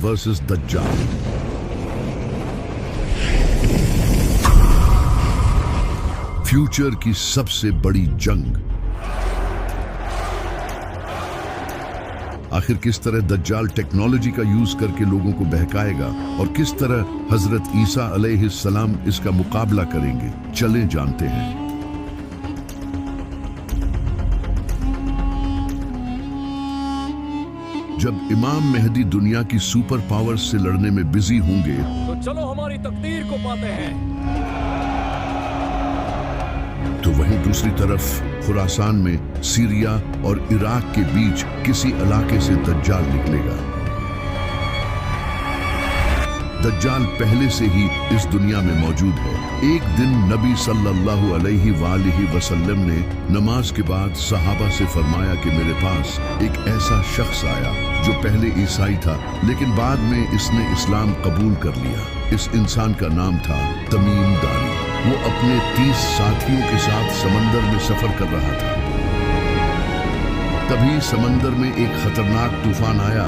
Versus दज्जाल। Future की सबसे बड़ी जंग। आखिर किस तरह दज्जाल टेक्नोलॉजी का यूज करके लोगों को बहकाएगा और किस तरह हजरत ईसा अलैहिस्सलाम इसका मुकाबला करेंगे, चलें जानते हैं। जब इमाम मेहदी दुनिया की सुपर पावर्स से लड़ने में बिजी होंगे तो चलो हमारी तकदीर को पाते हैं। तो वहीं दूसरी तरफ खुरासान में सीरिया और इराक के बीच किसी इलाके से दज्जाल निकलेगा। दज्जाल पहले से ही इस दुनिया में मौजूद है। एक दिन नबी सल्लल्लाहु अलैहि वसल्लम ने नमाज के बाद सहाबा से फरमाया कि मेरे पास एक ऐसा शख्स आया जो पहले ईसाई था लेकिन बाद में इसने इस्लाम कबूल कर लिया। इस इंसान का नाम था तमीम दारी। वो अपने 30 साथियों के साथ समंदर में सफर कर रहा था। तभी समंदर में एक खतरनाक तूफान आया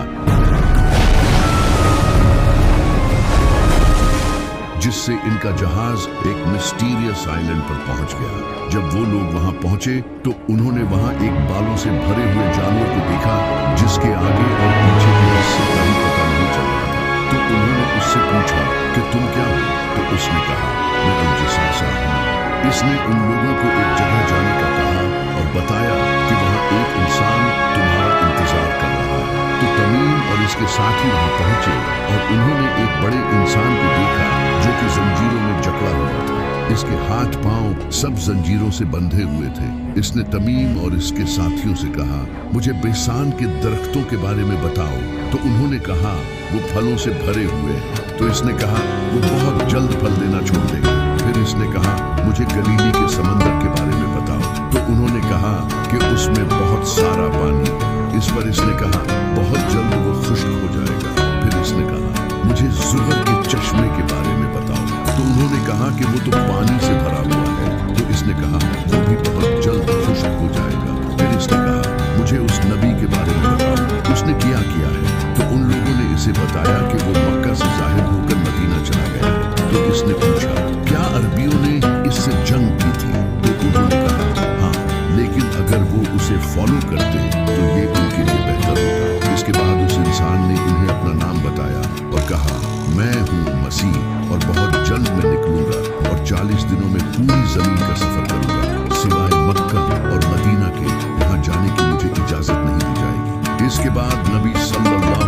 जिससे इनका जहाज एक मिस्टीरियस आइलैंड पर पहुंच गया। जब वो लोग वहां पहुंचे तो उन्होंने वहां एक बालों से भरे हुए जानवर को देखा जिसके आगे और पीछे के हिस्से का भी पता नहीं चल रहा था। तो उन्होंने उससे पूछा कि तुम क्या हो? तो उसने कहा मैं अल-जसासा हूं। इसने उन लोगों को एक जगह जाने का कहा और बताया कि वहां एक इंसान तुम्हारा इंतजार कर रहा है। तो तमीम और इसके साथी वहां पहुंचे और उन्होंने एक बड़े इंसान को देखा जो कि जंजीरों में जकड़ा हुआ था। इसके हाथ पांव सब जंजीरों से बंधे हुए थे। इसने तमीम और इसके साथियों से कहा मुझे बेसान के दरख्तों के बारे में बताओ। तो उन्होंने कहा वो फलों से भरे हुए हैं। तो इसने कहा वो बहुत जल्द फल देना छोड़ देंगे। फिर इसने कहा मुझे गलीली के समंदर के बारे में बताओ। तो उन्होंने कहा कि उसमें बहुत सारा पानी है। इस पर इसने कहा बहुत जल्द वो खुश्क हो जाएगा। फिर इसने कहा मुझे ज़ुहर के चश्मे के बारे में बताओ। तो उन्होंने कहा कि वो तो पानी से भरा हुआ है। तो इसने कहा वो भी बहुत जल्द खुश्क हो जाएगा। फिर इसने कहा मुझे उस नबी के बारे में बताओ, उसने क्या किया है। तो उन लोगों ने इसे बताया कि वो मक्का से ज़ाहिर होकर मदीना चला गया। तो इसने पूछा क्या अरबियों ने इससे जंग की थी? तो उन्होंने कहा हाँ, लेकिन अगर वो उसे फॉलो करते तो ये उनके लिए बेहतर होगा। इसके बाद उस इंसान ने इन्हें अपना नाम बताया और कहा मैं हूँ मसीह और बहुत जल्द मैं निकलूंगा और 40 दिनों में पूरी जमीन का सफर करूंगा। सिवाय मक्का और मदीना के वहां जाने की मुझे इजाजत नहीं दी जाएगी। इसके बाद नबी सल्लल्लाहु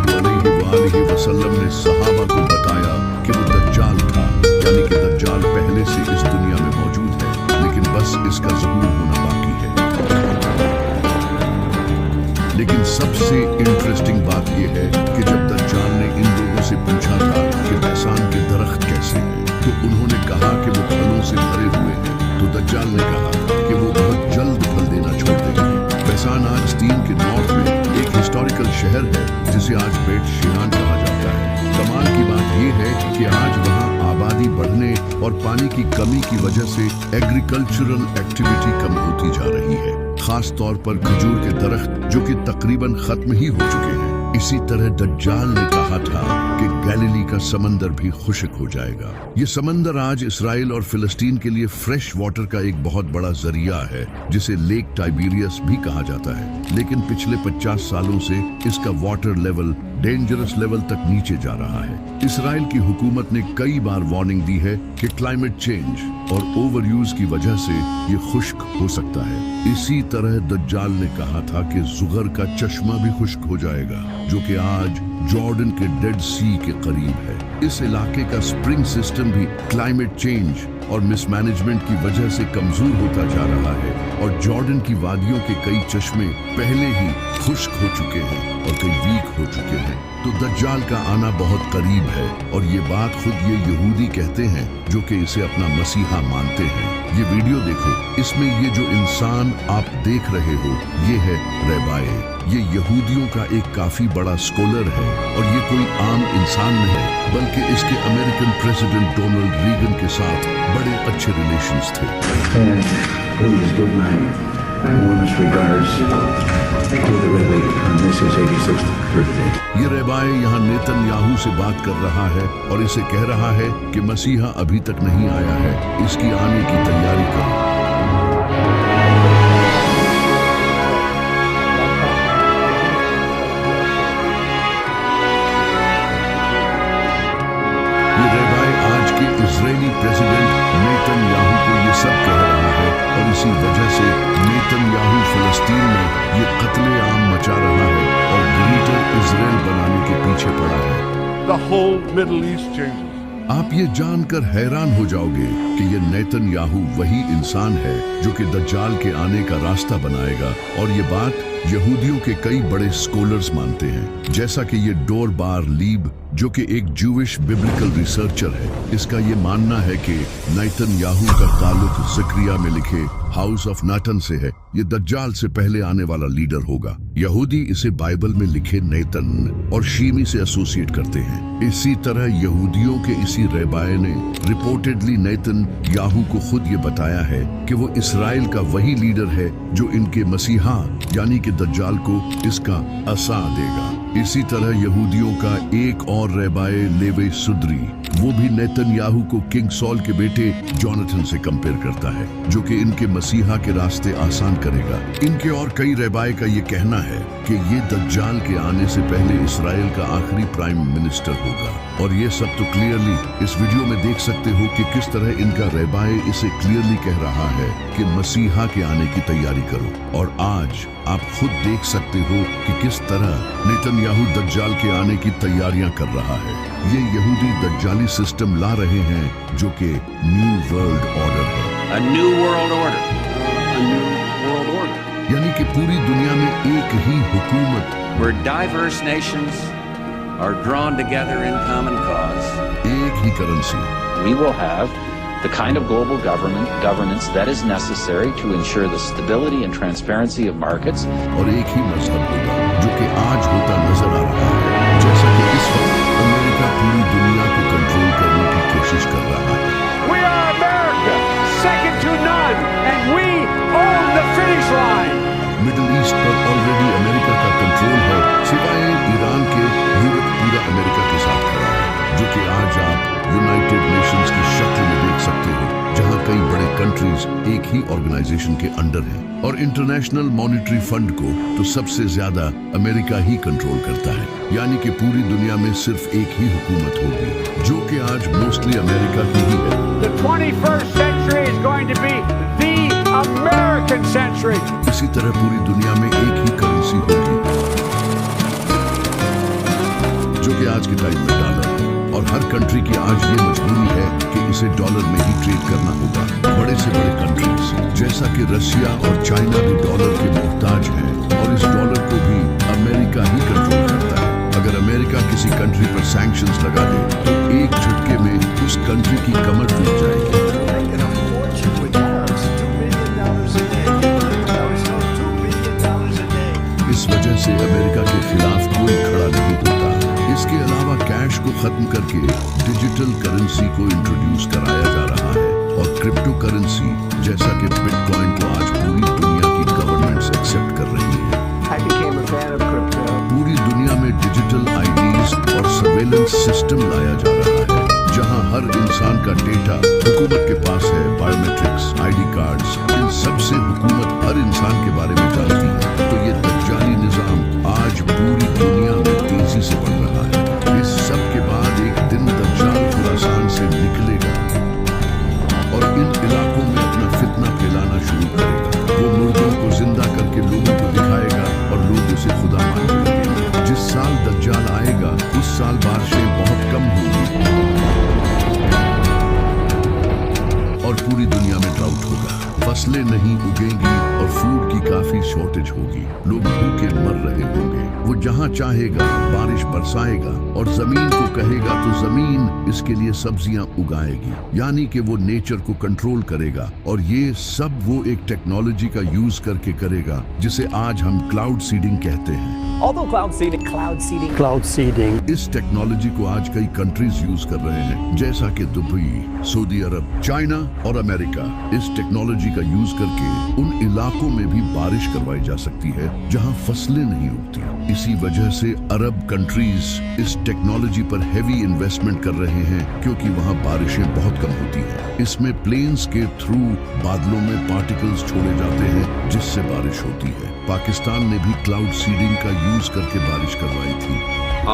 अलैहि वसल्लम ने सहाबा को बताया कि वो दज्जाल था, यानी कि दज्जाल पहले से इस दुनिया में मौजूद है लेकिन बस इसका ज़हूर होना बाकी है। लेकिन सबसे इंटरेस्टिंग बात यह है कि जब दज्जाल ने इन लोगों से पूछा था कि बैसान के दरख्त कैसे हैं, तो उन्होंने कहा कि वो फलों से भरे हुए हैं। तो दज्जाल ने कहा कि वो बहुत जल्द फल देना छोड़ देंगे। बैसान आज चीन के नॉर्थ में एक हिस्टोरिकल शहर है जिसे आज बेट शिनान कहा जाता है। कमाल की बात यह है कि आज वहाँ आबादी बढ़ने और पानी की कमी की वजह से एग्रीकल्चरल एक्टिविटी कम होती जा रही है, खास तौर पर खजूर के दरख्त जो कि तकरीबन खत्म ही हो चुके हैं। इसी तरह दज्जाल ने कहा था कि गैलीली का समंदर भी खुश्क हो जाएगा। ये समंदर आज इसराइल और फिलिस्तीन के लिए फ्रेश वाटर का एक बहुत बड़ा जरिया है जिसे लेक टाइबेरियस भी कहा जाता है। लेकिन पिछले 50 सालों से इसका वाटर लेवल डेंजरस लेवल तक नीचे जा रहा है। इसराइल की हुकूमत ने कई बार वार्निंग दी है कि क्लाइमेट चेंज और ओवर यूज की वजह से ये खुश्क हो सकता है। इसी तरह दज्जाल ने कहा था कि ज़ुहर का चश्मा भी खुश्क हो जाएगा जो कि आज जॉर्डन के डेड सी के करीब है। इस इलाके का स्प्रिंग सिस्टम भी क्लाइमेट चेंज और मिसमैनेजमेंट की वजह से कमजोर होता जा रहा है और जॉर्डन की वादियों के कई चश्मे पहले ही खुश्क हो चुके हैं और कई वीक हो चुके हैं। तो दज्जाल का आना बहुत करीब है और ये बात खुद ये यहूदी कहते हैं जो कि इसे अपना मसीहा मानते हैं। ये वीडियो देखो, इसमें ये जो इंसान आप देख रहे हो ये है रैबाए। ये यहूदियों का एक काफी बड़ा स्कॉलर है और ये कोई आम इंसान नहीं बल्कि इसके अमेरिकन प्रेसिडेंट डोनाल्ड रीगन के साथ बड़े अच्छे रिलेशंस थे। Warmest regards to the Red Lady on Mrs. 86th birthday. ये रेबाए यहाँ नेतन्याहू से बात कर रहा है और इसे कह रहा है कि मसीहा अभी तक नहीं आया है, इसकी आने की तैयारी करो। ये रेबाए आज के इजरायली प्रेसिडेंट नेतन्याहू को ये सब कह रहा है और इसी वजह से नेतन्याहू फिलिस्तीन में ये कत्लेआम मचा रहा है और ग्रेटर इजराइल बनाने के पीछे पड़ा है। The whole Middle East changes. आप ये जानकर हैरान हो जाओगे कि ये नेतन्याहू वही इंसान है जो कि दज्जाल के आने का रास्ता बनाएगा, और ये बात यहूदियों के कई बड़े स्कॉलर्स मानते हैं, जैसा कि ये डोर बार लीब जो कि एक जूविश बिब्लिकल रिसर्चर है, इसका ये मानना है कि नेतन्याहू का ताल्लुक ज़करिया में लिखे हाउस ऑफ नाटन से है। ये दज्जाल से पहले आने वाला लीडर होगा। यहूदी इसे बाइबल में लिखे नेतन और शीमी से एसोसिएट करते हैं। इसी तरह यहूदियों के इसी रेबाए ने रिपोर्टेडली नेतन्याहू को खुद ये बताया है कि वो इसराइल का वही लीडर है जो इनके मसीहा यानी कि दज्जाल को इसका असा देगा। इसी तरह यहूदियों का एक और रेबाए लेवे सुद्री, वो भी नेतन्याहू को किंग सॉल के बेटे जोनाथन से कंपेयर करता है, जो कि इनके मसीहा के रास्ते आसान करेगा। इनके और कई रेबाए का ये कहना है कि ये दज्जाल के आने से पहले इसराइल का आखिरी प्राइम मिनिस्टर होगा। और ये सब तो क्लियरली इस वीडियो में देख सकते हो कि किस तरह इनका रेबाए इसे क्लियरली कह रहा है कि मसीहा के आने की तैयारी करो। और आज आप खुद देख सकते हो कि किस तरह नेतन्याहू दज्जाल के आने की तैयारियां कर रहा है। ये यहूदी दज्जाली सिस्टम ला रहे हैं जो कि न्यू वर्ल्ड ऑर्डर है। A new world order. A new world order. यानी कि पूरी दुनिया में एक ही हुकूमत, Where diverse nations are drawn together in common cause. एक ही currency. We will have the kind of global governance that is necessary to ensure the stability and transparency of markets. और एक ही मजहब होगा जो कि आज होता नजर आ रहा है, जैसा कि इस वक्त अमेरिका पूरी दुनिया को कंट्रोल करने की कोशिश कर रहा है। We are America, second to none, and we own the finish line. Middle east पर ऑलरेडी अमेरिका का कंट्रोल है, सिवाय ईरान के। यूरोप पूरा अमेरिका के साथ खड़ा है, जो कि आज आप यूनाइटेड नेशंस की शक्ल में देख सकते हो, जहां कई बड़े कंट्रीज एक ही ऑर्गेनाइजेशन के अंडर हैं। और इंटरनेशनल मॉनेटरी फंड को तो सबसे ज्यादा अमेरिका ही कंट्रोल करता है, यानी कि पूरी दुनिया में सिर्फ एक ही हुकूमत होगी, जो कि आज मोस्टली अमेरिका की ही है। The 21st century is going to be the American century. इसी तरह पूरी दुनिया में एक ही करेंसी होगी, जो कि आज के टाइम में डॉलर है। और हर कंट्री की आज ये मजबूरी है कि इसे डॉलर में ही ट्रेड करना होगा। बड़े से बड़े कंट्रीज जैसा कि रशिया और चाइना भी डॉलर के मोहताज हैं, और इस डॉलर को भी अमेरिका ही कंट्रोल करता है। अगर अमेरिका किसी कंट्री पर सैंक्शंस लगा दे तो एक झटके में उस कंट्री की कमर टूट जाएगी। इस वजह से अमेरिका के खिलाफ कोई खड़ा नहीं होता। इसके अलावा कैश को खत्म करके डिजिटल करेंसी को इंट्रोड्यूस कराया जा रहा है, और क्रिप्टो करेंसी जैसा कि बिटकॉइन को आज पूरी दुनिया की गवर्नमेंट्स एक्सेप्ट कर रही है। पूरी दुनिया में डिजिटल आईडीज और सर्वेलेंस सिस्टम लाया जा रहा है, जहां हर इंसान का डेटा हुकूमत के पास है। बायोमेट्रिक्स, आईडी कार्ड्स, इन सब से हुकूमत हर इंसान के बारे में जानती है। तो ये दज्जाली निजाम आज पूरी दुनिया में तेजी से बढ़ रहा है। इस सब के बाद एक दिन दज्जाल खुरासान से निकलेगा और इन इलाकों में अपना फितना फैलाना शुरू करेगा। वो मुर्दों को जिंदा करके लोगों को दिखाएगा और लोग उसे खुदा मानने लगेंगे। जिस साल दज्जाल आएगा उस साल बारिशें बहुत कम होंगी और पूरी दुनिया में ड्राउट होगा, फसलें नहीं उगेंगी और फूड की काफी शॉर्टेज होगी। लोग भूखे मर रहे होंगे। वो जहां चाहेगा बारिश बरसाएगा और जमीन को कहेगा तो जमीन इसके लिए सब्जियां उगाएगी, यानी कि वो नेचर को कंट्रोल करेगा। और ये सब वो एक टेक्नोलॉजी का यूज करके करेगा जिसे आज हम क्लाउड सीडिंग कहते हैं। Although cloud seeding, इस टेक्नोलॉजी को आज कई कंट्रीज यूज कर रहे हैं, जैसा कि दुबई, सऊदी अरब, चाइना और अमेरिका। इस टेक्नोलॉजी का यूज करके उन इलाकों इलाकों में भी बारिश करवाई जा सकती है जहां फसलें नहीं उगती। इसी वजह से अरब कंट्रीज इस टेक्नोलॉजी पर हेवी इन्वेस्टमेंट कर रहे हैं क्योंकि वहां बारिशें बहुत कम होती हैं। इसमें प्लेन्स के थ्रू बादलों में पार्टिकल्स छोड़े जाते हैं जिससे बारिश होती है। पाकिस्तान ने भी क्लाउड सीडिंग का यूज करके बारिश करवाई थी।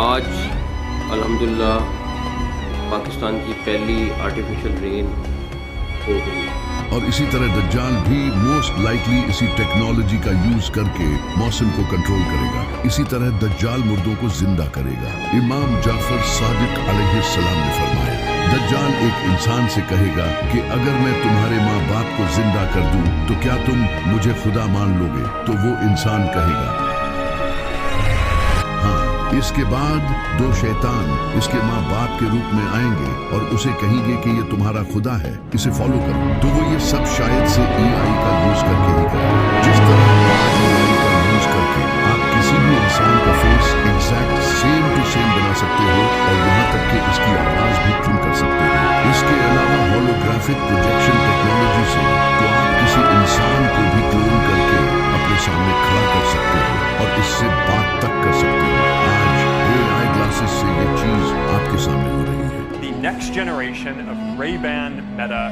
आज अल्हम्दुलिल्लाह पाकिस्तान की पहली आर्टिफिशियल रेन हो गई और इसी तरह दज्जाल भी मोस्ट लाइकली इसी टेक्नोलॉजी का यूज करके मौसम को कंट्रोल करेगा। इसी तरह दज्जाल मुर्दों को जिंदा करेगा। इमाम जाफर सादिक अलैहिस्सलाम ने फरमाया, दज्जाल एक इंसान से कहेगा कि अगर मैं तुम्हारे माँ बाप को जिंदा कर दूं तो क्या तुम मुझे खुदा मान लोगे? तो वो इंसान कहेगा हाँ। इसके बाद दो शैतान इसके माँ बाप के रूप में आएंगे और उसे कहेंगे कि ये तुम्हारा खुदा है, इसे फॉलो करो। तो वो ये सब शायद से AI का यूज करके ही करेगा। जिस तरह AI का यूज करके आप किसी भी इंसान का face exact same to same बना सकते हो और यहाँ तक कि इसकी आवाज भी ट्यून कर सकते हो। इसके अलावा होलोग्राफिक प्रोजेक्शन टेक्नोलॉजी से तो आप किसी इंसान को भी क्लोन करके अपने सामने खड़ा कर सकते हो और इससे बात तक कर सकते हो। आज AI ग्लासेस से ये चीज आपके सामने हो रही है। The next generation of Ray-Ban Meta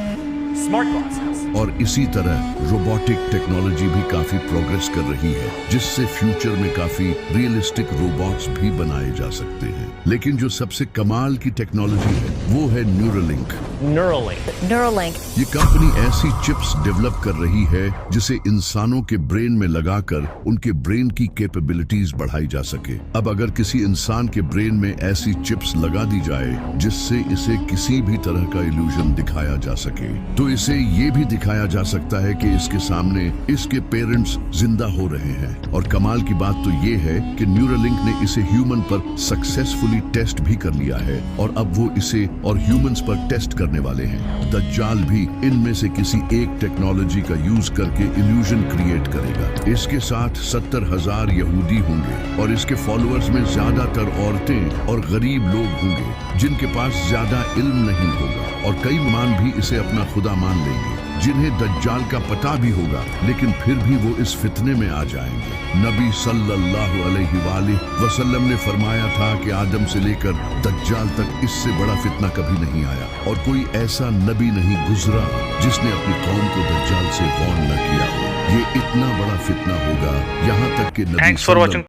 smart glasses. और इसी तरह रोबोटिक टेक्नोलॉजी भी काफी प्रोग्रेस कर रही है जिससे फ्यूचर में काफी रियलिस्टिक रोबोट्स भी बनाए जा सकते हैं। लेकिन जो सबसे कमाल की टेक्नोलॉजी है वो है न्यूरालिंक। Neuralink. ये कंपनी ऐसी चिप्स डेवलप कर रही है जिसे इंसानों के ब्रेन में लगाकर उनके ब्रेन की कैपेबिलिटीज बढ़ाई जा सके। अब अगर किसी इंसान के ब्रेन में ऐसी चिप्स लगा दी जाए जिससे इसे किसी भी तरह का इल्यूजन दिखाया जा सके तो इसे ये भी दिखाया जा सकता है कि इसके सामने इसके पेरेंट्स जिंदा हो रहे हैं। और कमाल की बात तो ये है कि न्यूरालिंक ने इसे ह्यूमन पर सक्सेसफुली टेस्ट भी कर लिया है और अब वो इसे और ह्यूमंस पर टेस्ट करने वाले हैं। दज्जाल भी इनमें से किसी एक टेक्नोलॉजी का यूज करके इल्यूजन क्रिएट करेगा। इसके साथ 70,000 यहूदी होंगे और इसके फॉलोअर्स में ज्यादातर औरतें और गरीब लोग होंगे जिनके पास ज्यादा इल्म नहीं होगा और कई मान भी इसे अपना खुदा मान लेंगे जिन्हें दज्जाल का पता भी होगा लेकिन फिर भी वो इस फितने में आ जाएंगे। नबी सल्लल्लाहु अलैहि वसल्लम ने फरमाया था कि आदम से लेकर दज्जाल तक इससे बड़ा फितना कभी नहीं आया और कोई ऐसा नबी नहीं गुजरा जिसने अपनी कौम को दज्जाल से वार्न न किया हो। ये इतना बड़ा फितना होगा यहाँ तक कि नबी